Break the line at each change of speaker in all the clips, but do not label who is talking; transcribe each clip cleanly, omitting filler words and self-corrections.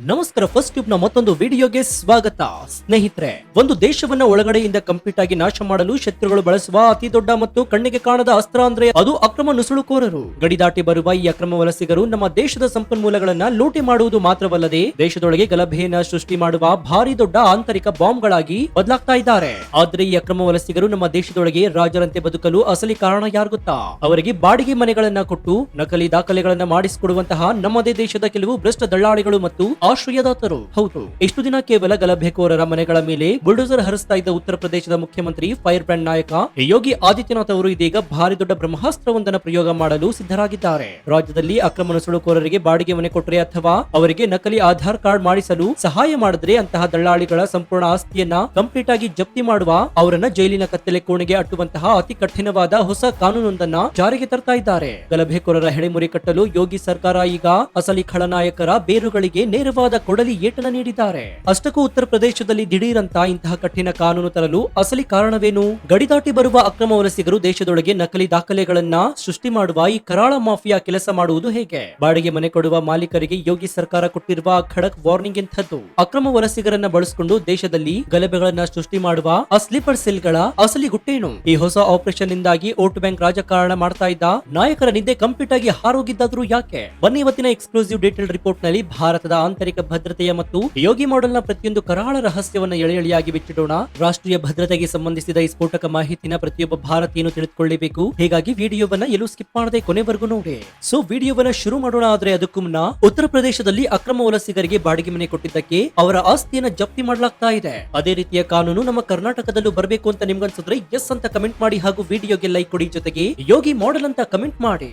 ನಮಸ್ಕಾರ. First tube ನ ಮತ್ತೊಂದು ವಿಡಿಯೋಗೆ ಸ್ವಾಗತ. ಸ್ನೇಹಿತರೆ, ಒಂದು ದೇಶವನ್ನ ಒಳಗಡೆಯಿಂದ ಕಂಪ್ಲೀಟ್ ಆಗಿ ನಾಶ ಮಾಡಲು ಶತ್ರುಗಳು ಬಳಸುವ ಅತಿ ದೊಡ್ಡ ಮತ್ತು ಕಣ್ಣಿಗೆ ಕಾಣದ ಅಸ್ತ್ರ ಅಂದ್ರೆ ಅದು ಅಕ್ರಮ ನುಸುಳುಕೋರರು. ಗಡಿ ದಾಟಿ ಬರುವ ಈ ಅಕ್ರಮ ವಲಸಿಗರು ನಮ್ಮ ದೇಶದ ಸಂಪನ್ಮೂಲಗಳನ್ನ ಲೂಟಿ ಮಾಡುವುದು ಮಾತ್ರವಲ್ಲದೆ ದೇಶದೊಳಗೆ ಗಲಭೆಯನ್ನ ಸೃಷ್ಟಿ ಮಾಡುವ ಭಾರಿ ದೊಡ್ಡ ಆಂತರಿಕ ಬಾಂಬ್ಗಳಾಗಿ ಬದಲಾಗ್ತಾ ಇದ್ದಾರೆ. ಆದ್ರೆ ಈ ಅಕ್ರಮ ವಲಸಿಗರು ನಮ್ಮ ದೇಶದೊಳಗೆ ರಾಜರಂತೆ ಬದುಕಲು ಅಸಲಿ ಕಾರಣ ಯಾರು ಗೊತ್ತಾ? ಅವರಿಗೆ ಬಾಡಿಗೆ ಮನೆಗಳನ್ನ ಕೊಟ್ಟು ನಕಲಿ ದಾಖಲೆಗಳನ್ನ ಮಾಡಿಸಿಕೊಡುವಂತಹ ನಮ್ಮದೇ ದೇಶದ ಕೆಲವು ಭ್ರಷ್ಟ ದಳ್ಳಾಳಿಗಳು ಮತ್ತು ಆಶ್ರಯದಾತರು. ಹೌದು, ಇಷ್ಟು ದಿನ ಕೇವಲ ಗಲಭೆಕೋರರ ಮನೆಗಳ ಮೇಲೆ ಬುಲ್ಡೋಸರ್ ಹರಿಸ್ತಾ ಇದ್ದ ಉತ್ತರ ಪ್ರದೇಶದ ಮುಖ್ಯಮಂತ್ರಿ ಫೈರ್ ಬ್ರ್ಯಾಂಡ್ ನಾಯಕ ಯೋಗಿ ಆದಿತ್ಯನಾಥ್ ಅವರು ಇದೀಗ ಭಾರಿ ದೊಡ್ಡ ಬ್ರಹ್ಮಾಸ್ತ್ರವೊಂದನ್ನು ಪ್ರಯೋಗ ಮಾಡಲು ಸಿದ್ಧರಾಗಿದ್ದಾರೆ. ರಾಜ್ಯದಲ್ಲಿ ಅಕ್ರಮ ನುಸುಳುಕೋರರಿಗೆ ಬಾಡಿಗೆ ಮನೆ ಕೊಟ್ಟರೆ ಅಥವಾ ಅವರಿಗೆ ನಕಲಿ ಆಧಾರ್ ಕಾರ್ಡ್ ಮಾಡಿಸಲು ಸಹಾಯ ಮಾಡಿದ್ರೆ ಅಂತಹ ದಳ್ಳಾಳಿಗಳ ಸಂಪೂರ್ಣ ಆಸ್ತಿಯನ್ನ ಕಂಪ್ಲೀಟ್ ಆಗಿ ಜಪ್ತಿ ಮಾಡುವ, ಅವರನ್ನ ಜೈಲಿನ ಕತ್ತಲೆ ಕೋಣೆಗೆ ಅಟ್ಟುವಂತಹ ಅತಿ ಕಠಿಣವಾದ ಹೊಸ ಕಾನೂನೊಂದನ್ನ ಜಾರಿಗೆ ತರ್ತಾ ಇದ್ದಾರೆ. ಗಲಭೆಕೋರರ ಹೆಡೆಮುರಿ ಕಟ್ಟಲು ಯೋಗಿ ಸರ್ಕಾರ ಈಗ ಅಸಲಿ ಖಳನಾಯಕರ ಬೇರುಗಳಿಗೆ ನೇರವಾದ ಕೊಡಲಿ ಏಟನ ನೀಡಿದ್ದಾರೆ. ಅಷ್ಟಕ್ಕೂ ಉತ್ತರ ಪ್ರದೇಶದಲ್ಲಿ ದಿಢೀರಂತ ಇಂತಹ ಕಠಿಣ ಕಾನೂನು ತರಲು ಅಸಲಿ ಕಾರಣವೇನು? ಗಡಿ ದಾಟಿ ಬರುವ ಅಕ್ರಮ ವಲಸಿಗರು ದೇಶದೊಳಗೆ ನಕಲಿ ದಾಖಲೆಗಳನ್ನ ಸೃಷ್ಟಿ ಮಾಡುವ ಈ ಕರಾಳ ಮಾಫಿಯಾ ಕೆಲಸ ಮಾಡುವುದು ಹೇಗೆ? ಬಾಡಿಗೆ ಮನೆ ಕೊಡುವ ಮಾಲೀಕರಿಗೆ ಯೋಗಿ ಸರ್ಕಾರ ಕೊಟ್ಟಿರುವ ಖಡಕ್ ವಾರ್ನಿಂಗ್ ಎಂಥದ್ದು? ಅಕ್ರಮ ವಲಸಿಗರನ್ನ ಬಳಸಿಕೊಂಡು ದೇಶದಲ್ಲಿ ಗಲಭೆಗಳನ್ನ ಸೃಷ್ಟಿ ಮಾಡುವ ಆ ಸ್ಲೀಪರ್ ಸೆಲ್ ಗಳ ಅಸಲಿ ಗುಟ್ಟೇನು? ಈ ಹೊಸ ಆಪರೇಷನ್ ನಿಂದಾಗಿ ವೋಟ್ ಬ್ಯಾಂಕ್ ರಾಜಕಾರಣ ಮಾಡ್ತಾ ಇದ್ದ ನಾಯಕರ ನಿದ್ದೆ ಕಂಪ್ಲೀಟ್ ಆಗಿ ಹಾರೋಗಿದ್ದಾದ್ರೂ ಯಾಕೆ? ಬನ್ನಿ ಇವತ್ತಿನ ಎಕ್ಸ್ಕ್ಲೂಸಿವ್ ಡೀಟೇಲ್ ರಿಪೋರ್ಟ್ ನಲ್ಲಿ ಭಾರತದ ಆಂತರಿಕ ಭದ್ರತೆಯ ಮತ್ತು ಯೋಗಿ ಮಾಡೆಲ್ ನ ಪ್ರತಿಯೊಂದು ಕರಾಳ ರಹಸ್ಯವನ್ನ ಎಳೆಯಾಗಿ ಬಿಚ್ಚಿಡೋಣ. ರಾಷ್ಟ್ರೀಯ ಭದ್ರತೆಗೆ ಸಂಬಂಧಿಸಿದ ಈ ಸ್ಫೋಟಕ ಮಾಹಿತಿನ ಪ್ರತಿಯೊಬ್ಬ ಭಾರತೀಯನು ತಿಳಿದುಕೊಳ್ಳಬೇಕು. ಹೀಗಾಗಿ ವಿಡಿಯೋವನ್ನ ಎಲ್ಲೂ ಸ್ಕಿಪ್ ಮಾಡದೆ ಕೊನೆವರೆಗೂ ನೋಡಿ. ಸೊ ವಿಡಿಯೋವನ್ನ ಶುರು ಮಾಡೋಣ. ಆದ್ರೆ ಅದಕ್ಕೂ ಮುನ್ನ, ಉತ್ತರ ಪ್ರದೇಶದಲ್ಲಿ ಅಕ್ರಮ ವಲಸಿಗರಿಗೆ ಬಾಡಿಗೆ ಮನೆ ಕೊಟ್ಟಿದ್ದಕ್ಕೆ ಅವರ ಆಸ್ತಿಯನ್ನ ಜಪ್ತಿ ಮಾಡಲಾಗ್ತಾ ಇದೆ. ಅದೇ ರೀತಿಯ ಕಾನೂನು ನಮ್ಮ ಕರ್ನಾಟಕದಲ್ಲೂ ಬರಬೇಕು ಅಂತ ನಿಮ್ಗನ್ಸಿದ್ರೆ ಎಸ್ ಅಂತ ಕಮೆಂಟ್ ಮಾಡಿ ಹಾಗೂ ವಿಡಿಯೋಗೆ ಲೈಕ್ ಕೊಡಿ. ಜೊತೆಗೆ ಯೋಗಿ ಮಾಡೆಲ್ ಅಂತ ಕಮೆಂಟ್ ಮಾಡಿ.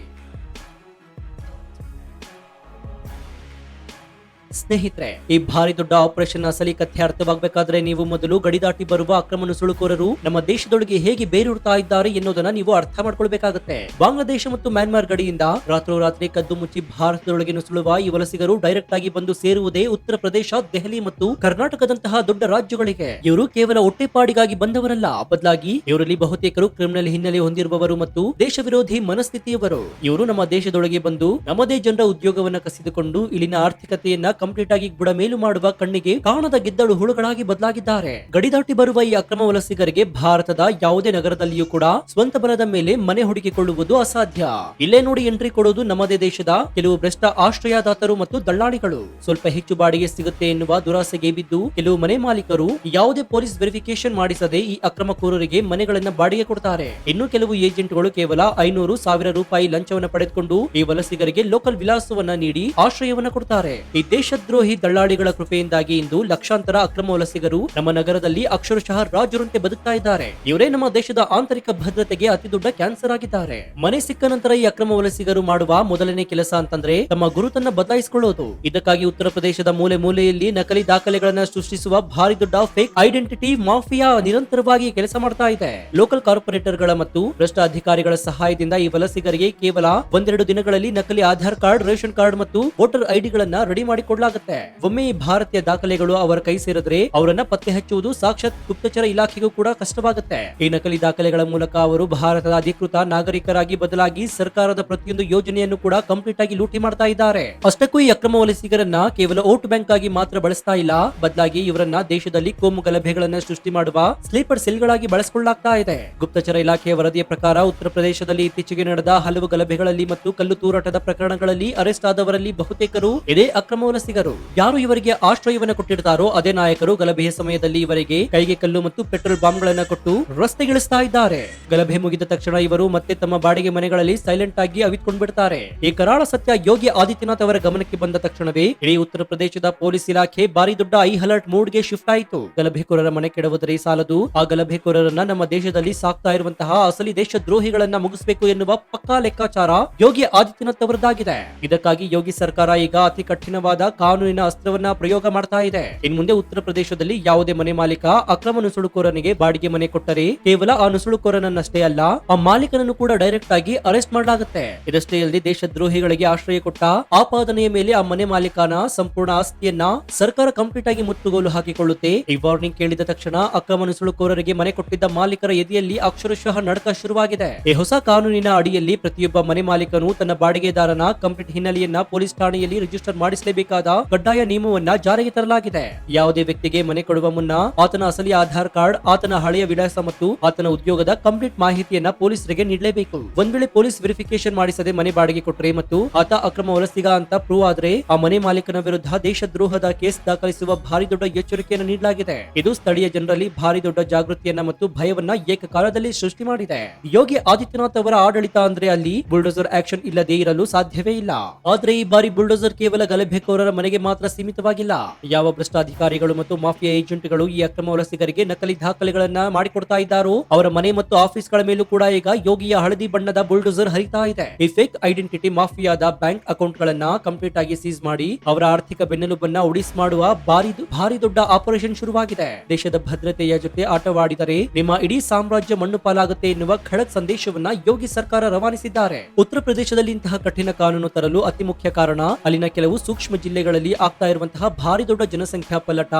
ಸ್ನೇಹಿತರೆ, ಈ ಭಾರಿ ದೊಡ್ಡ ಆಪರೇಷನ್ ಅಸಲಿ ಕಥೆ ಅರ್ಥವಾಗಬೇಕಾದ್ರೆ ನೀವು ಮೊದಲು ಗಡಿ ದಾಟಿ ಬರುವ ಅಕ್ರಮ ನುಸುಳುಕೋರರು ನಮ್ಮ ದೇಶದೊಳಗೆ ಹೇಗೆ ಬೇರೂರ್ತಾ ಇದ್ದಾರೆ ಎನ್ನುವುದನ್ನ ನೀವು ಅರ್ಥ ಮಾಡ್ಕೊಳ್ಬೇಕಾಗುತ್ತೆ. ಬಾಂಗ್ಲಾದೇಶ ಮತ್ತು ಮ್ಯಾನ್ಮಾರ್ ಗಡಿಯಿಂದ ರಾತ್ರೋರಾತ್ರಿ ಕದ್ದು ಮುಚ್ಚಿ ಭಾರತದೊಳಗೆ ನುಸುಳುವ ಈ ವಲಸಿಗರು ಡೈರೆಕ್ಟ್ ಆಗಿ ಬಂದು ಸೇರುವುದೇ ಉತ್ತರ ಪ್ರದೇಶ, ದೆಹಲಿ ಮತ್ತು ಕರ್ನಾಟಕದಂತಹ ದೊಡ್ಡ ರಾಜ್ಯಗಳಿಗೆ. ಇವರು ಕೇವಲ ಹೊಟ್ಟೆಪಾಡಿಗಾಗಿ ಬಂದವರಲ್ಲ, ಬದಲಾಗಿ ಇವರಲ್ಲಿ ಬಹುತೇಕರು ಕ್ರಿಮಿನಲ್ ಹಿನ್ನೆಲೆ ಹೊಂದಿರುವವರು ಮತ್ತು ದೇಶ ವಿರೋಧಿ ಮನಸ್ಥಿತಿಯವರು. ಇವರು ನಮ್ಮ ದೇಶದೊಳಗೆ ಬಂದು ನಮ್ಮದೇ ಜನರ ಉದ್ಯೋಗವನ್ನ ಕಸಿದುಕೊಂಡು ಇಲ್ಲಿನ ಆರ್ಥಿಕತೆಯನ್ನ ಕಂಪ್ಲೀಟ್ ಆಗಿ ಬುಡಮೇಲು ಮಾಡುವ ಕಣ್ಣಿಗೆ ಕಾಣದ ಗೆದ್ದಳು ಹುಳುಗಳಾಗಿ ಬದಲಾಗಿದ್ದಾರೆ. ಗಡಿ ದಾಟಿ ಬರುವ ಈ ಅಕ್ರಮ ವಲಸಿಗರಿಗೆ ಭಾರತದ ಯಾವುದೇ ನಗರದಲ್ಲಿಯೂ ಕೂಡ ಸ್ವಂತ ಬಲದ ಮೇಲೆ ಮನೆ ಹುಡುಕಿಕೊಳ್ಳುವುದು ಅಸಾಧ್ಯ. ಇಲ್ಲೇ ನೋಡಿ ಎಂಟ್ರಿ ಕೊಡೋದು ನಮ್ಮದೇ ದೇಶದ ಕೆಲವು ಭ್ರಷ್ಟ ಆಶ್ರಯದಾತರು ಮತ್ತು ದಳ್ಳಾಳಿಗಳು. ಸ್ವಲ್ಪ ಹೆಚ್ಚು ಬಾಡಿಗೆ ಸಿಗುತ್ತೆ ಎನ್ನುವ ದುರಾಸೆಗೆ ಬಿದ್ದು ಕೆಲವು ಮನೆ ಮಾಲೀಕರು ಯಾವುದೇ ಪೊಲೀಸ್ ವೆರಿಫಿಕೇಶನ್ ಮಾಡಿಸದೆ ಈ ಅಕ್ರಮಕೋರರಿಗೆ ಮನೆಗಳನ್ನ ಬಾಡಿಗೆ ಕೊಡ್ತಾರೆ. ಇನ್ನು ಕೆಲವು ಏಜೆಂಟ್ಗಳು ಕೇವಲ 500,000 ರೂಪಾಯಿ ಲಂಚವನ್ನ ಪಡೆದುಕೊಂಡು ಈ ವಲಸಿಗರಿಗೆ ಲೋಕಲ್ ವಿಳಾಸವನ್ನ ನೀಡಿ ಆಶ್ರಯವನ್ನ ಕೊಡ್ತಾರೆ. ಈ ದೇಶದ್ರೋಹಿ ದಳ್ಳಾಳಿಗಳ ಕೃಪೆಯಿಂದಾಗಿ ಇಂದು ಲಕ್ಷಾಂತರ ಅಕ್ರಮ ವಲಸಿಗರು ನಮ್ಮ ನಗರದಲ್ಲಿ ಅಕ್ಷರಶಃ ರಾಜರಂತೆ ಬದುಕ್ತಾ ಇದ್ದಾರೆ. ಇವರೇ ನಮ್ಮ ದೇಶದ ಆಂತರಿಕ ಭದ್ರತೆಗೆ ಅತಿ ದೊಡ್ಡ ಕ್ಯಾನ್ಸರ್ ಆಗಿದ್ದಾರೆ. ಮನೆ ಸಿಕ್ಕ ನಂತರ ಈ ಅಕ್ರಮ ವಲಸಿಗರು ಮಾಡುವ ಮೊದಲನೇ ಕೆಲಸ ಅಂತಂದ್ರೆ ತಮ್ಮ ಗುರುತನ್ನ ಬದಲಾಯಿಸಿಕೊಳ್ಳೋದು. ಇದಕ್ಕಾಗಿ ಉತ್ತರ ಪ್ರದೇಶದ ಮೂಲೆ ಮೂಲೆಯಲ್ಲಿ ನಕಲಿ ದಾಖಲೆಗಳನ್ನ ಸೃಷ್ಟಿಸುವ ಭಾರಿ ದೊಡ್ಡ ಫೇಕ್ ಐಡೆಂಟಿಟಿ ಮಾಫಿಯಾ ನಿರಂತರವಾಗಿ ಕೆಲಸ ಮಾಡ್ತಾ ಇದೆ. ಲೋಕಲ್ ಕಾರ್ಪೊರೇಟರ್ ಗಳ ಮತ್ತು ಭ್ರಷ್ಟ ಅಧಿಕಾರಿಗಳ ಸಹಾಯದಿಂದ ಈ ವಲಸಿಗರಿಗೆ ಕೇವಲ ಒಂದೆರಡು ದಿನಗಳಲ್ಲಿ ನಕಲಿ ಆಧಾರ್ ಕಾರ್ಡ್, ರೇಷನ್ ಕಾರ್ಡ್ ಮತ್ತು ವೋಟರ್ ಐಡಿಗಳನ್ನ ರೆಡಿ ಮಾಡಿ ಕೊಡಲಾಗುತ್ತೆ. ಒಮ್ಮೆ ಈ ಭಾರತೀಯ ದಾಖಲೆಗಳು ಅವರ ಕೈ ಸೇರಿದ್ರೆ ಅವರನ್ನ ಪತ್ತೆ ಹಚ್ಚುವುದು ಸಾಕ್ಷಾತ್ ಗುಪ್ತಚರ ಇಲಾಖೆಗೂ ಕೂಡ ಕಷ್ಟವಾಗುತ್ತೆ. ಈ ನಕಲಿ ದಾಖಲೆಗಳ ಮೂಲಕ ಅವರು ಭಾರತದ ಅಧಿಕೃತ ನಾಗರಿಕರಾಗಿ ಬದಲಾಗಿ ಸರ್ಕಾರದ ಪ್ರತಿಯೊಂದು ಯೋಜನೆಯನ್ನು ಕೂಡ ಕಂಪ್ಲೀಟ್ ಆಗಿ ಲೂಟಿ ಮಾಡ್ತಾ ಇದ್ದಾರೆ. ಅಷ್ಟಕ್ಕೂ ಈ ಅಕ್ರಮ ವಲಸಿಗರನ್ನ ಕೇವಲ ವೋಟ್ ಬ್ಯಾಂಕ್ ಆಗಿ ಮಾತ್ರ ಬಳಸ್ತಾ ಇಲ್ಲ, ಬದಲಾಗಿ ಇವರನ್ನ ದೇಶದಲ್ಲಿ ಕೋಮು ಗಲಭೆಗಳನ್ನ ಸೃಷ್ಟಿ ಮಾಡುವ ಸ್ಲೀಪರ್ ಸೆಲ್ ಗಳಾಗಿ ಬಳಸಿಕೊಳ್ಳಲಾಗ್ತಾ ಇದೆ. ಗುಪ್ತಚರ ಇಲಾಖೆಯ ವರದಿಯ ಪ್ರಕಾರ ಉತ್ತರ ಪ್ರದೇಶದಲ್ಲಿ ಇತ್ತೀಚೆಗೆ ನಡೆದ ಹಲವು ಗಲಭೆಗಳಲ್ಲಿ ಮತ್ತು ಕಲ್ಲು ತೂರಾಟದ ಪ್ರಕರಣಗಳಲ್ಲಿ ಅರೆಸ್ಟ್ ಆದವರಲ್ಲಿ ಬಹುತೇಕರು ಇದೇ ಅಕ್ರಮ ವಲಸಿಗರು. ಯಾರು ಇವರಿಗೆ ಆಶ್ರಯವನ್ನು ಕೊಟ್ಟಿರ್ತಾರೋ ಅದೇ ನಾಯಕರು ಗಲಭೆಯ ಸಮಯದಲ್ಲಿ ಇವರಿಗೆ ಕೈಗೆ ಕಲ್ಲು ಮತ್ತು ಪೆಟ್ರೋಲ್ ಬಾಂಬ್ ಗಳನ್ನ ಕೊಟ್ಟು ರಸ್ತೆಗಿಳಿಸ್ತಾ ಇದ್ದಾರೆ. ಗಲಭೆ ಮುಗಿದ ತಕ್ಷಣ ಇವರು ಮತ್ತೆ ತಮ್ಮ ಬಾಡಿಗೆ ಮನೆಗಳಲ್ಲಿ ಸೈಲೆಂಟ್ ಆಗಿ ಅವಿತ್ಕೊಂಡ್ಬಿಡ್ತಾರೆ. ಈ ಕರಾಳ ಸತ್ಯ ಯೋಗಿ ಆದಿತ್ಯನಾಥ್ ಅವರ ಗಮನಕ್ಕೆ ಬಂದ ತಕ್ಷಣವೇ ಇಡೀ ಉತ್ತರ ಪ್ರದೇಶದ ಪೊಲೀಸ್ ಇಲಾಖೆ ಭಾರಿ ದೊಡ್ಡ ಐ ಅಲರ್ಟ್ ಮೋಡ್ ಗೆ ಶಿಫ್ಟ್ ಆಯಿತು. ಗಲಭೆಕೋರರ ಮನೆ ಕೆಡವುದರೆ ಸಾಲದು, ಆ ಗಲಭೆಕೋರರನ್ನ ನಮ್ಮ ದೇಶದಲ್ಲಿ ಸಾಕ್ತಾ ಇರುವಂತಹ ಅಸಲಿ ದೇಶದ್ರೋಹಿಗಳನ್ನ ಮುಗಿಸಬೇಕು ಎನ್ನುವ ಪಕ್ಕಾ ಲೆಕ್ಕಾಚಾರ ಯೋಗಿ ಆದಿತ್ಯನಾಥ್ ಅವರದಾಗಿದೆ. ಇದಕ್ಕಾಗಿ ಯೋಗಿ ಸರ್ಕಾರ ಈಗ ಅತಿ ಕಠಿಣವಾದ ಕಾನೂನಿನ ಅಸ್ತ್ರವನ್ನ ಪ್ರಯೋಗ ಮಾಡ್ತಾ ಇದೆ. ಇನ್ ಮುಂದೆ ಉತ್ತರ ಪ್ರದೇಶದಲ್ಲಿ ಯಾವುದೇ ಮನೆ ಮಾಲೀಕ ಅಕ್ರಮ ನುಸುಳುಕೋರನಿಗೆ ಬಾಡಿಗೆ ಮನೆ ಕೊಟ್ಟರೆ ಕೇವಲ ಆ ನುಸುಳುಕೋರನನ್ನಷ್ಟೇ ಅಲ್ಲ, ಆ ಮಾಲೀಕನನ್ನು ಕೂಡ ಡೈರೆಕ್ಟ್ ಆಗಿ ಅರೆಸ್ಟ್ ಮಾಡಲಾಗುತ್ತೆ. ಇದಷ್ಟೇ ಅಲ್ಲದೆ ದೇಶದ್ರೋಹಿಗಳಿಗೆ ಆಶ್ರಯ ಕೊಟ್ಟ ಆಪಾದನೆಯ ಮೇಲೆ ಆ ಮನೆ ಮಾಲೀಕನ ಸಂಪೂರ್ಣ ಆಸ್ತಿಯನ್ನ ಸರ್ಕಾರ ಕಂಪ್ಲೀಟ್ ಆಗಿ ಮುಟ್ಟುಗೋಲು ಹಾಕಿಕೊಳ್ಳುತ್ತೆ. ಈ ವಾರ್ನಿಂಗ್ ಕೇಳಿದ ತಕ್ಷಣ ಅಕ್ರಮ ನುಸುಳುಕೋರರಿಗೆ ಮನೆ ಕೊಟ್ಟಿದ್ದ ಮಾಲೀಕರ ಎದೆಯಲ್ಲಿ ಅಕ್ಷರಶಃ ನಡಕ ಶುರುವಾಗಿದೆ. ಈ ಹೊಸ ಕಾನೂನಿನ ಅಡಿಯಲ್ಲಿ ಪ್ರತಿಯೊಬ್ಬ ಮನೆ ಮಾಲೀಕನು ತನ್ನ ಬಾಡಿಗೆದಾರನ ಕಂಪ್ಲೀಟ್ ಹಿನ್ನೆಲೆಯನ್ನ ಪೊಲೀಸ್ ಠಾಣೆಯಲ್ಲಿ ರಿಜಿಸ್ಟರ್ ಮಾಡಿಸಲೇಬೇಕಾದ ಮಾಡಬೇಕಾದ ಕಡ್ಡಾಯ ನಿಯಮವನ್ನ ಜಾರಿಗೆ ತರಲಾಗಿದೆ. ಯಾವುದೇ ವ್ಯಕ್ತಿಗೆ ಮನೆ ಕೊಡುವ ಮುನ್ನ ಆತನ ಅಸಲಿ ಆಧಾರ್ ಕಾರ್ಡ್, ಆತನ ಹಳೆಯ ವಿಳಾಸ ಮತ್ತು ಆತನ ಉದ್ಯೋಗದ ಕಂಪ್ಲೀಟ್ ಮಾಹಿತಿಯನ್ನ ಪೊಲೀಸರಿಗೆ ನೀಡಲೇಬೇಕು. ಒಂದ್ ವೇಳೆ ಪೊಲೀಸ್ ವೆರಿಫಿಕೇಶನ್ ಮಾಡಿಸದೆ ಮನೆ ಬಾಡಿಗೆ ಕೊಟ್ಟರೆ ಮತ್ತು ಆತ ಅಕ್ರಮ ವಲಸಿಗ ಅಂತ ಪ್ರೂವ್ ಆದ್ರೆ ಆ ಮನೆ ಮಾಲೀಕನ ವಿರುದ್ಧ ದೇಶದ್ರೋಹದ ಕೇಸ್ ದಾಖಲಿಸುವ ಭಾರಿ ದೊಡ್ಡ ಎಚ್ಚರಿಕೆಯನ್ನು ನೀಡಲಾಗಿದೆ. ಇದು ಸ್ಥಳೀಯ ಜನರಲ್ಲಿ ಭಾರಿ ದೊಡ್ಡ ಜಾಗೃತಿಯನ್ನ ಮತ್ತು ಭಯವನ್ನ ಏಕಕಾಲದಲ್ಲಿ ಸೃಷ್ಟಿ ಮಾಡಿದೆ. ಯೋಗಿ ಆದಿತ್ಯನಾಥ್ ಅವರ ಆಡಳಿತ ಅಂದ್ರೆ ಅಲ್ಲಿ ಬುಲ್ಡೋಸರ್ ಆಕ್ಷನ್ ಇಲ್ಲದೆ ಇರಲು ಸಾಧ್ಯವೇ ಇಲ್ಲ. ಆದ್ರೆ ಈ ಬಾರಿ ಬುಲ್ಡೋಸರ್ ಕೇವಲ ಗಲಭೆಕೋರರ ಮನೆಗೆ ಮಾತ್ರ ಸೀಮಿತವಾಗಿಲ್ಲ. ಯಾವ ಭ್ರಷ್ಟ ಅಧಿಕಾರಿಗಳು ಮತ್ತು ಮಾಫಿಯಾ ಏಜೆಂಟ್ಗಳು ಈ ಅಕ್ರಮ ವಲಸಿಗರಿಗೆ ನಕಲಿ ದಾಖಲೆಗಳನ್ನ ಮಾಡಿಕೊಡ್ತಾ ಇದ್ದಾರೋ ಅವರ ಮನೆ ಮತ್ತು ಆಫೀಸ್ಗಳ ಮೇಲೂ ಕೂಡ ಈಗ ಯೋಗಿಯ ಹಳದಿ ಬಣ್ಣದ ಬುಲ್ಡೋಸರ್ ಹರಿತಾ ಇದೆ. ಈ ಫೇಕ್ ಐಡೆಂಟಿಟಿ ಮಾಫಿಯಾದ ಬ್ಯಾಂಕ್ ಅಕೌಂಟ್ ಗಳನ್ನ ಕಂಪ್ಲೀಟ್ ಆಗಿ ಸೀಸ್ ಮಾಡಿ ಅವರ ಆರ್ಥಿಕ ಬೆನ್ನೆಲುಬನ್ನ ಉಡಿಸ್ ಮಾಡುವ ಭಾರಿ ದೊಡ್ಡ ಆಪರೇಷನ್ ಶುರುವಾಗಿದೆ. ದೇಶದ ಭದ್ರತೆಯ ಜೊತೆ ಆಟವಾಡಿದರೆ ನಿಮ್ಮ ಇಡೀ ಸಾಮ್ರಾಜ್ಯ ಮಣ್ಣು ಪಾಲಾಗುತ್ತೆ ಎನ್ನುವ ಖಡಕ್ ಸಂದೇಶವನ್ನ ಯೋಗಿ ಸರ್ಕಾರ ರವಾನಿಸಿದ್ದಾರೆ. ಉತ್ತರ ಪ್ರದೇಶದಲ್ಲಿ ಇಂತಹ ಕಠಿಣ ಕಾನೂನು ತರಲು ಅತಿ ಮುಖ್ಯ ಕಾರಣ ಅಲ್ಲಿನ ಕೆಲವು ಸೂಕ್ಷ್ಮ ಜಿಲ್ಲೆಗಳಲ್ಲಿ ಆಗ್ತಾ ಇರುವಂತಹ ಭಾರಿ ದೊಡ್ಡ ಜನಸಂಖ್ಯಾ ಪಲ್ಲಟ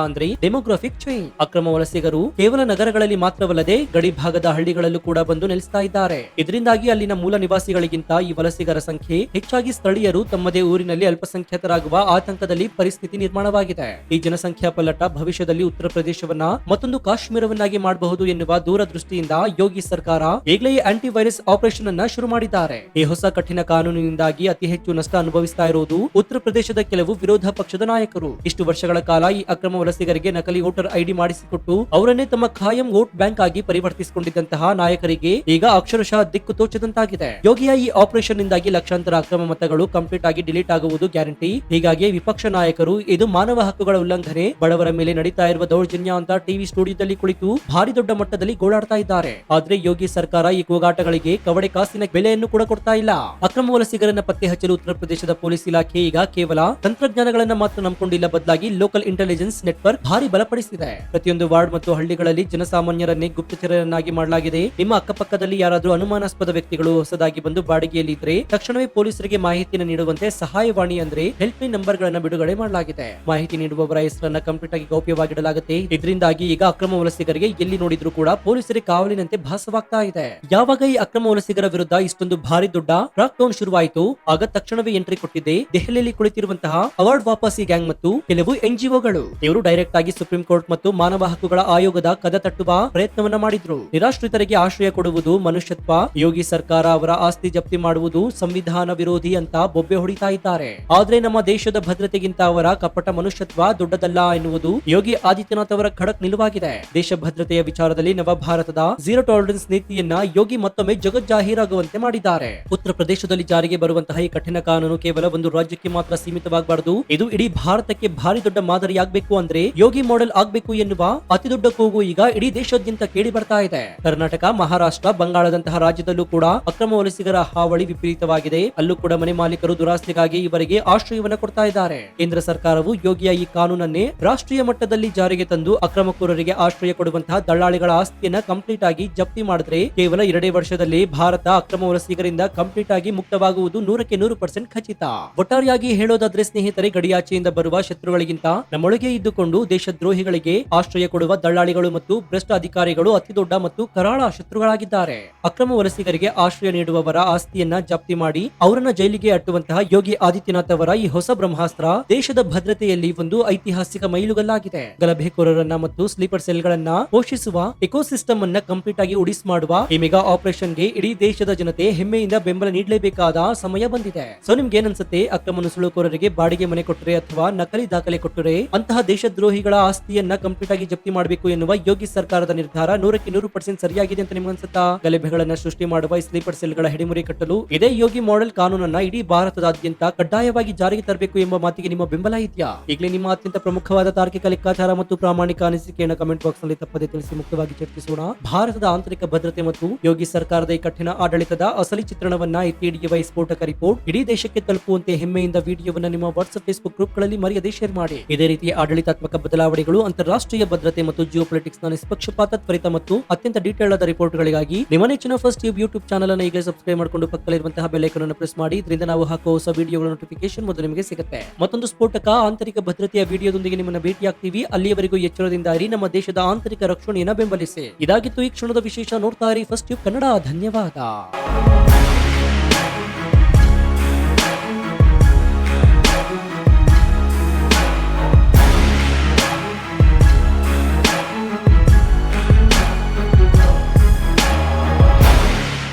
ಅಂದ್ರೆ ಡೆಮೋಗ್ರಾಫಿಕ್ ಚೇಂಜ್. ಅಕ್ರಮ ವಲಸಿಗರು ಕೇವಲ ನಗರಗಳಲ್ಲಿ ಮಾತ್ರವಲ್ಲದೆ ಗಡಿ ಭಾಗದ ಹಳ್ಳಿಗಳಲ್ಲೂ ಕೂಡ ಬಂದು ನೆಲೆಸ್ತಾ ಇದ್ದಾರೆ. ಇದರಿಂದಾಗಿ ಅಲ್ಲಿನ ಮೂಲ ನಿವಾಸಿಗಳಿಗಿಂತ ಈ ವಲಸಿಗರ ಸಂಖ್ಯೆ ಹೆಚ್ಚಾಗಿ ಸ್ಥಳೀಯರು ತಮ್ಮದೇ ಊರಿನಲ್ಲಿ ಅಲ್ಪಸಂಖ್ಯಾತರಾಗುವ ಆತಂಕದಲ್ಲಿ ಪರಿಸ್ಥಿತಿ ನಿರ್ಮಾಣವಾಗಿದೆ. ಈ ಜನಸಂಖ್ಯಾ ಪಲ್ಲಟ ಭವಿಷ್ಯದಲ್ಲಿ ಉತ್ತರ ಪ್ರದೇಶವನ್ನ ಮತ್ತೊಂದು ಕಾಶ್ಮೀರವನ್ನಾಗಿ ಮಾಡಬಹುದು ಎನ್ನುವ ದೂರದೃಷ್ಟಿಯಿಂದ ಯೋಗಿ ಸರ್ಕಾರ ಈಗಲೇ ಆಂಟಿ ವೈರಸ್ ಆಪರೇಷನ್ ಅನ್ನ ಶುರು ಮಾಡಿದ್ದಾರೆ. ಈ ಹೊಸ ಕಠಿಣ ಕಾನೂನಿನಿಂದಾಗಿ ಅತಿ ಹೆಚ್ಚು ನಷ್ಟ ಅನುಭವಿಸ್ತಾ ಇರುವುದು ಉತ್ತರ ಪ್ರದೇಶದ ಕೆಲವು ವಿರೋಧ ಪಕ್ಷದ ನಾಯಕರು. ಇಷ್ಟು ವರ್ಷಗಳ ಕಾಲ ಈ ಅಕ್ರಮ ವಲಸಿಗರಿಗೆ ನಕಲಿ ವೋಟರ್ ಐಡಿ ಮಾಡಿಸಿಕೊಟ್ಟು ಅವರನ್ನೇ ತಮ್ಮ ಖಾಯಂ ವೋಟ್ ಬ್ಯಾಂಕ್ ಆಗಿ ಪರಿವರ್ತಿಸಿಕೊಂಡಿದ್ದಂತಹ ನಾಯಕರಿಗೆ ಈಗ ಅಕ್ಷರಶಃ ದಿಕ್ಕು ತೋಚದಂತಾಗಿದೆ. ಯೋಗಿಯ ಈ ಆಪರೇಷನ್ ನಿಂದಾಗಿ ಲಕ್ಷಾಂತರ ಅಕ್ರಮ ಮತಗಳು ಕಂಪ್ಲೀಟ್ ಆಗಿ ಡಿಲೀಟ್ ಆಗುವುದು ಗ್ಯಾರಂಟಿ. ಹೀಗಾಗಿ ವಿಪಕ್ಷ ನಾಯಕರು ಇದು ಮಾನವ ಹಕ್ಕುಗಳ ಉಲ್ಲಂಘನೆ, ಬಡವರ ಮೇಲೆ ನಡೀತಾ ಇರುವ ದೌರ್ಜನ್ಯ ಅಂತ ಟಿವಿ ಸ್ಟುಡಿಯೋದಲ್ಲಿ ಕುಳಿತು ಭಾರಿ ದೊಡ್ಡ ಮಟ್ಟದಲ್ಲಿ ಗೋಳಾಡ್ತಾ ಇದ್ದಾರೆ. ಆದ್ರೆ ಯೋಗಿ ಸರ್ಕಾರ ಈ ಕೂಗಾಟಗಳಿಗೆ ಕವಡೆ ಕಾಸಿನ ಬೆಲೆಯನ್ನು ಕೂಡ ಕೊಡ್ತಾ ಇಲ್ಲ. ಅಕ್ರಮ ವಲಸಿಗರನ್ನ ಪತ್ತೆ ಹಚ್ಚಲು ಉತ್ತರ ಪ್ರದೇಶದ ಪೊಲೀಸ್ ಇಲಾಖೆ ಈಗ ಕೇವಲ ತಂತ್ರಜ್ಞಾನಗಳನ್ನ ಮಾತ್ರ ನಂಬಿಕೊಂಡಿಲ್ಲ, ಬದಲಾಗಿ ಲೋಕಲ್ ಇಂಟೆಲಿಜೆನ್ಸ್ ನೆಟ್ವರ್ಕ್ ಭಾರಿ ಬಲಪಡಿಸಿದೆ. ಪ್ರತಿಯೊಂದು ವಾರ್ಡ್ ಮತ್ತು ಹಳ್ಳಿಗಳಲ್ಲಿ ಜನಸಾಮಾನ್ಯರನ್ನೇ ಗುಪ್ತಚರರನ್ನಾಗಿ ಮಾಡಲಾಗಿದೆ. ನಿಮ್ಮ ಅಕ್ಕಪಕ್ಕದಲ್ಲಿ ಯಾರಾದ್ರೂ ಅನುಮಾನಾಸ್ಪದ ವ್ಯಕ್ತಿಗಳು ಹೊಸದಾಗಿ ಬಂದು ಬಾಡಿಗೆಯಲ್ಲಿ ಇದ್ರೆ ತಕ್ಷಣವೇ ಪೊಲೀಸರಿಗೆ ಮಾಹಿತಿಯನ್ನು ನೀಡುವಂತೆ ಸಹಾಯವಾಣಿ ಅಂದ್ರೆ ಹೆಲ್ಪ್ ಲೈನ್ ನಂಬರ್ ಗಳನ್ನ ಬಿಡುಗಡೆ ಮಾಡಲಾಗಿದೆ. ಮಾಹಿತಿ ನೀಡುವವರ ಹೆಸರನ್ನ ಕಂಪ್ಲೀಟ್ ಆಗಿ ಗೌಪ್ಯವಾಗಿಡಲಾಗುತ್ತೆ. ಇದರಿಂದಾಗಿ ಈಗ ಅಕ್ರಮ ವಲಸಿಗರಿಗೆ ಎಲ್ಲಿ ನೋಡಿದ್ರು ಕೂಡ ಪೊಲೀಸರಿಗೆ ಕಾವಲಿನಂತೆ ಭಾಸವಾಗ್ತಾ ಇದೆ. ಯಾವಾಗ ಈ ಅಕ್ರಮ ವಲಸಿಗರ ವಿರುದ್ಧ ಇಷ್ಟೊಂದು ಭಾರಿ ದೊಡ್ಡ ಕ್ರಾಕ್ ಡೌನ್ ಶುರುವಾಯಿತು ಆಗ ತಕ್ಷಣವೇ ಎಂಟ್ರಿ ಕೊಟ್ಟಿದೆ ದೆಹಲಿಯಲ್ಲಿ ಕುಳಿತಿರುವಂತಹ ಅವಾರ್ಡ್ ವಾಪಸಿ ಗ್ಯಾಂಗ್ ಮತ್ತು ಕೆಲವು ಎನ್ಜಿಒಗಳು. ಇವರು ಡೈರೆಕ್ಟ್ ಆಗಿ ಸುಪ್ರೀಂ ಕೋರ್ಟ್ ಮತ್ತು ಮಾನವ ಹಕ್ಕುಗಳ ಆಯೋಗದ ಕದ ತಟ್ಟುವ ಪ್ರಯತ್ನವನ್ನ ಮಾಡಿದ್ರು. ನಿರಾಶ್ರಿತರಿಗೆ ಆಶ್ರಯ ಕೊಡುವುದು ಮನುಷ್ಯತ್ವ, ಯೋಗಿ ಸರ್ಕಾರ ಅವರ ಆಸ್ತಿ ಜಪ್ತಿ ಮಾಡುವುದು ಸಂವಿಧಾನ ವಿರೋಧಿ ಅಂತ ಬೊಬ್ಬೆ ಹೊಡಿತಾ ಇದ್ದಾರೆ. ಆದ್ರೆ ನಮ್ಮ ದೇಶದ ಭದ್ರತೆಗಿಂತ ಅವರ ಕಪಟ ಮನುಷ್ಯತ್ವ ದೊಡ್ಡದಲ್ಲ ಎನ್ನುವುದು ಯೋಗಿ ಆದಿತ್ಯನಾಥ್ ಅವರ ಖಡಕ್ ನಿಲುವಾಗಿದೆ. ದೇಶ ಭದ್ರತೆಯ ವಿಚಾರದಲ್ಲಿ ನವ ಭಾರತದ ಝೀರೋ ಟಾಲರೆನ್ಸ್ ನೀತಿಯನ್ನ ಯೋಗಿ ಮತ್ತೊಮ್ಮೆ ಜಗಜ್ಜಾಹೀರಾಗುವಂತೆ ಮಾಡಿದ್ದಾರೆ. ಉತ್ತರ ಪ್ರದೇಶದಲ್ಲಿ ಜಾರಿಗೆ ಬರುವಂತಹ ಈ ಕಠಿಣ ಕಾನೂನು ಕೇವಲ ಒಂದು ರಾಜ್ಯಕ್ಕೆ ಮಾತ್ರ ಸೀಮಿತವಾಗಬಾರದು, ಇದು ಇಡೀ ಭಾರತಕ್ಕೆ ಭಾರಿ ದೊಡ್ಡ ಮಾದರಿಯಾಗಬೇಕು. ಅಂದ್ರೆ ಯೋಗಿ ಮಾಡೆಲ್ ಆಗಬೇಕು ಎನ್ನುವ ಅತಿ ದೊಡ್ಡ ಕೂಗು ಈಗ ಇಡೀ ದೇಶಾದ್ಯಂತ ಕೇಳಿ ಬರ್ತಾ ಇದೆ. ಕರ್ನಾಟಕ, ಮಹಾರಾಷ್ಟ್ರ, ಬಂಗಾಳದಂತಹ ರಾಜ್ಯದಲ್ಲೂ ಕೂಡ ಅಕ್ರಮ ವಲಸಿಗರ ಹಾವಳಿ ವಿಪರೀತವಾಗಿದೆ. ಅಲ್ಲೂ ಕೂಡ ಮನೆ ಮಾಲೀಕರು ದುರಾಸ್ತಿಗಾಗಿ ಇವರಿಗೆ ಆಶ್ರಯವನ್ನ ಕೊಡ್ತಾ ಇದ್ದಾರೆ. ಕೇಂದ್ರ ಸರ್ಕಾರವು ಯೋಗಿಯ ಈ ಕಾನೂನನ್ನೇ ರಾಷ್ಟ್ರೀಯ ಮಟ್ಟದಲ್ಲಿ ಜಾರಿಗೆ ತಂದು ಅಕ್ರಮಕೋರರಿಗೆ ಆಶ್ರಯ ಕೊಡುವಂತಹ ದಳ್ಳಾಳಿಗಳ ಆಸ್ತಿಯನ್ನ ಕಂಪ್ಲೀಟ್ ಆಗಿ ಜಪ್ತಿ ಮಾಡಿದ್ರೆ ಕೇವಲ 2 ವರ್ಷದಲ್ಲಿ ಭಾರತ ಅಕ್ರಮ ವಲಸಿಗರಿಂದ ಕಂಪ್ಲೀಟ್ ಆಗಿ ಮುಕ್ತವಾಗುವುದು 100% ಖಚಿತ. ಒಟ್ಟಾರೆಯಾಗಿ ಹೇಳೋದಾದ್ರೆ ಸ್ನೇಹಿತರೆ, ಗಡಿಯಾಚೆಯಿಂದ ಬರುವ ಶತ್ರುಗಳಿಗಿಂತ ನಮ್ಮೊಳಗೆ ಇದ್ದುಕೊಂಡು ದೇಶದ್ರೋಹಿಗಳಿಗೆ ಆಶ್ರಯ ಕೊಡುವ ದಳ್ಳಾಳಿಗಳು ಮತ್ತು ಭ್ರಷ್ಟ ಅಧಿಕಾರಿಗಳು ಅತಿ ದೊಡ್ಡ ಮತ್ತು ಕರಾಳ ಶತ್ರುಗಳಾಗಿದ್ದಾರೆ. ಅಕ್ರಮ ವಲಸಿಗರಿಗೆ ಆಶ್ರಯ ನೀಡುವವರ ಆಸ್ತಿಯನ್ನ ಜಪ್ತಿ ಮಾಡಿ ಅವರನ್ನ ಜೈಲಿಗೆ ಅಟ್ಟುವಂತಹ ಯೋಗಿ ಆದಿತ್ಯನಾಥ್ ಅವರ ಈ ಹೊಸ ಬ್ರಹ್ಮಾಸ್ತ್ರ ದೇಶದ ಭದ್ರತೆಯಲ್ಲಿ ಒಂದು ಐತಿಹಾಸಿಕ ಮೈಲುಗಲ್ಲಾಗಿದೆ. ಗಲಭೆಕೋರರನ್ನ ಮತ್ತು ಸ್ಲೀಪರ್ ಸೆಲ್ ಗಳನ್ನ ಪೋಷಿಸುವ ಎಕೋಸಿಸ್ಟಮ್ ಅನ್ನ ಕಂಪ್ಲೀಟ್ ಆಗಿ ಉಡಿಸ್ ಮಾಡುವ ಈ ಮೆಗಾ ಆಪರೇಷನ್ ಗೆ ಇಡೀ ದೇಶದ ಜನತೆ ಹೆಮ್ಮೆಯಿಂದ ಬೆಂಬಲ ನೀಡಲೇಬೇಕಾದ ಸಮಯ ಬಂದಿದೆ. ಸೊ ನಿಮ್ಗೆ ಏನನ್ಸುತ್ತೆ? ಅಕ್ರಮ ನುಸುಳುಕೋರರಿಗೆ ಬಾಡಿಗೆ ಮನೆ ಕೊಟ್ಟರೆ ಅಥವಾ ನಕಲಿ ದಾಖಲೆ ಕೊಟ್ಟರೆ ಅಂತಹ ದೇಶದ್ರೋಹಿಗಳ ಆಸ್ತಿಯನ್ನ ಕಂಪ್ಲೀಟ್ ಆಗಿ ಜಪ್ತಿ ಮಾಡಬೇಕು ಎನ್ನುವ ಯೋಗಿ ಸರ್ಕಾರದ ನಿರ್ಧಾರ 100% ಸರಿಯಾಗಿದೆ ಅಂತ ನಿಮ್ಗೆ ಅನ್ಸುತ್ತಾ? ಗಲಭೆಗಳನ್ನ ಸೃಷ್ಟಿ ಮಾಡುವ ಸ್ಲೀಪರ್ ಸೆಲ್ ಗಳ ಹಿಡಿಮುರಿ ಕಟ್ಟಲು ಇದೇ ಯೋಗಿ ಮಾಡೆಲ್ ಕಾನೂನನ್ನ ಇಡೀ ಭಾರತದಾದ್ಯಂತ ಕಡ್ಡಾಯವಾಗಿ ಜಾರಿಗೆ ತರಬೇಕು ಎಂಬ ಮಾತಿಗೆ ನಿಮ್ಮ ಬೆಂಬಲ ಇದೆಯಾ? ಈಗಲೇ ನಿಮ್ಮ ಅತ್ಯಂತ ಪ್ರಮುಖವಾದ ತಾರ್ಕಿಕ ಲೆಕ್ಕಾಚಾರ ಮತ್ತು ಪ್ರಾಮಾಣಿಕ ಅನಿಸಿಕೆಯನ್ನು ಕಮೆಂಟ್ ಬಾಕ್ಸ್ ನಲ್ಲಿ ತಪ್ಪದೆ ತಿಳಿಸಿ ಮುಕ್ತವಾಗಿ ಚರ್ಚಿಸೋಣ. ಭಾರತದ ಆಂತರಿಕ ಭದ್ರತೆ ಮತ್ತು ಯೋಗಿ ಸರ್ಕಾರದ ಈ ಕಠಿಣ ಆಡಳಿತದ ಅಸಲಿ ಚಿತ್ರಣವನ್ನ ಎತ್ತಿಡಿಯುವ ಸ್ಫೋಟಕ ರಿಪೋರ್ಟ್ ಇಡೀ ದೇಶಕ್ಕೆ ತಲುಪುವಂತೆ ಹೆಮ್ಮೆಯಿಂದ ವಿಡಿಯೋವನ್ನ ನಿಮ್ಮ ವಾಟ್ಸ್ಆಪ್, ಫೇಸ್ಬುಕ್ ಗ್ರೂಪ್ ಗಳಲ್ಲಿ ಮರೆಯದೆ ಶೇರ್ ಮಾಡಿ. ಇದೇ ರೀತಿಯ ಆಡಳಿತಾತ್ಮಕ ಬದಲಾವಣೆಗಳು, ಅಂತಾರಾಷ್ಟ್ರೀಯ ಭದ್ರತೆ ಮತ್ತು ಜಿಯೋ ಪೊಲಿಟಿಕ್ಸ್ ನ ನಿಷ್ಪಕ್ಷಪಾತ, ತ್ವರಿತ ಮತ್ತು ಅತ್ಯಂತ ಡೀಟೇಲ್ ಆದ ರಿಪೋರ್ಟ್ ಗಳಿಗಾಗಿ ನಿಮ್ಮ ನೆಚ್ಚಿನ ಫಸ್ಟ್ ಟ್ಯೂಬ್ ಯೂಟ್ಯೂಬ್ ಚಾನಲ್ ಅನ್ನು ಈಗಲೇ ಸಬ್ಸ್ಕ್ರೈಬ್ ಮಾಡಿಕೊಂಡು ಪಕ್ಕದಲ್ಲಿರುವಂತಹ ಬೆಲ್ ಐಕಾನ್ ಅನ್ನು ಪ್ರೆಸ್ ಮಾಡಿ. ಇದರಿಂದ ನಾವು ಹಾಕುವ ಹೊಸ ವಿಡಿಯೋಗಳ ನೋಟಿಫಿಕೇಶನ್ ಮೊದಲು ನಿಮಗೆ ಸಿಗುತ್ತೆ. ಮತ್ತೊಂದು ಸ್ಫೋಟಕ ಆಂತರಿಕ ಭದ್ರತೆಯ ವಿಡಿಯೋದೊಂದಿಗೆ ನಿಮ್ಮನ್ನ ಭೇಟಿಯಾಗ್ತೀವಿ. ಅಲ್ಲಿಯವರೆಗೂ ಎಚ್ಚರದಿಂದ ಇರಿ, ನಮ್ಮ ದೇಶದ ಆಂತರಿಕ ರಕ್ಷಣೆಯನ್ನು ಬೆಂಬಲಿಸಿ. ಇದಾಗಿತ್ತು ಈ ಕ್ಷಣದ ವಿಶೇಷ. ನೋಡ್ತಾ ಇರಿ ಫಸ್ಟ್ ಟ್ಯೂಬ್ ಕನ್ನಡ. ಧನ್ಯವಾದ.